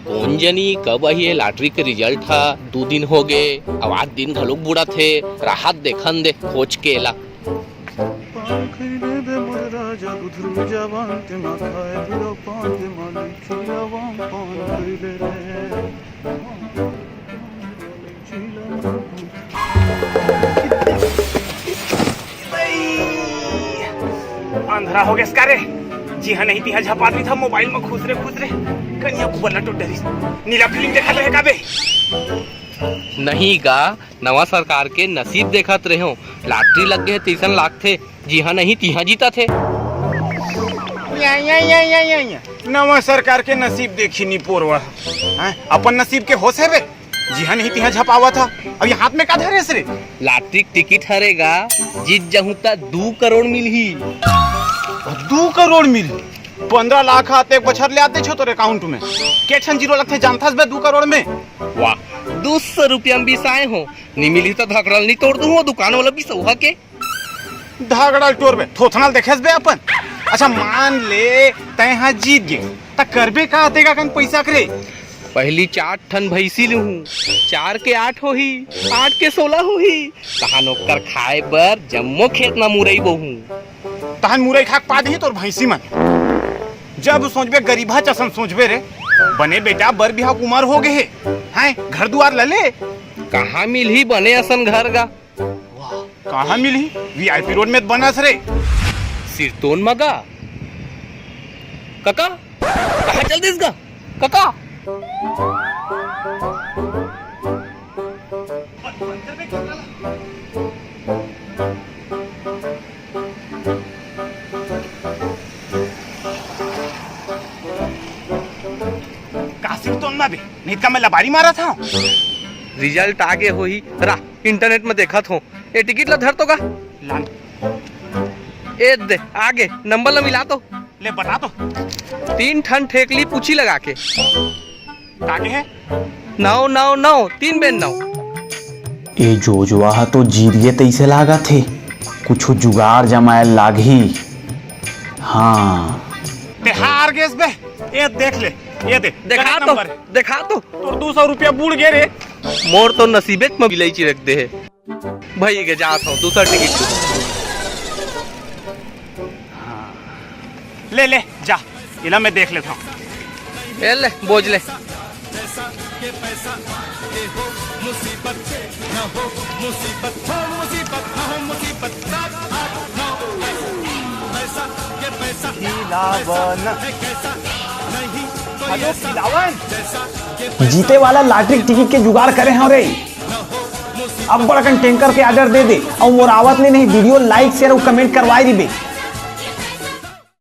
कौन जनी कब ये लॉटरी के रिजल्ट था 2 दिन हो गए। अब आज दिन घलोक बुरा थे। राहत देखन दे खोज के ला। अंधरा हो गया इसका रे। जी हाँ नहीं तिहा झपा दी था मोबाइल में खुश रे कन्या को बल्ला टूट डरी। नीला फिल्म देखा रहे का बे? नहीं गा, नवा सरकार के नसीब देखत रहे हो। लॉटरी लग गए 30 लाख थे। जी हाँ नहीं तिहा जीता थे। या नवा सरकार के नसीब देखी नहीं पोरवा। अपन नसीब के होश है बे। जी हाँ नहीं तिहा झपावा था। अब ये हाथ में का धरे रे? Lottery ticket हरेगा। जीत जाऊं ता 2 करोड़ मिलही। 2 करोड़ मिल 15 लाख आते एक बछर ले आते छो तोरे अकाउंट में। के छन जीरो लगते जानथास बे 2 करोड़ में? वाह, 200 रुपया में बिसाए हो। नहीं मिली तो धकड़ल नहीं तोड़ दूं। दुकान वाला भी सौहा के धागड़ल टोर बे थोथनल देखेस बे अपन। अच्छा मान ले तय हाँ जीत गए त करबे का देगा कन पैसा करे? पहली 4 ठन भैंसी लूँ। 4 के 8 होही, 8 के 16 होही। तहां ओकर खाए बर जम्मो खेत में मुरई बोहूं। तहन मुरई खाक पा दी तोर भैंसी मन। जब सोचबे गरीबा चसन सोचबे रे। बने बेटा बर बिहा उमर हो गए हैं घर दुआर लले। कहाँ मिलही बने असन घर गा? कहाँ मिलही? वीआईपी रोड में बनस रे। सिरतोन मगा काका कहाँ चल दिस गा काका? नहीं का मैं लबारी मारा था। रिजल्ट आगे हो ही रा इंटरनेट में देखा था। ये टिकट ला धर तो का ए दे आगे नंबर ला मिला तो ले बता तो। 3 ठन ठेकली पूछी लगा के कागे है 9 3 बेन 9। ए जोजवा तो जीत गए तैसे लागा थे। कुछ जुगाड़ जमाए लागी। हाँ हार गए बे। ये देख ले ये दे देखा तो तोर 200 रुपया बुड़ गए रे। मोर तो नसीबे में बिलाई चिरक दे है। भाई के जात हूँ दूसरा टिकट ले ले जा इला मैं देख लेता हूँ। ले बोझ ले। जीते वाला लॉटरी टिकट के जुगाड़ करे हैं रे। अब बड़ा टैंकर के ऑर्डर दे दे और मोरावत ले नहीं वीडियो लाइक शेयर और कमेंट करवाई दी बे।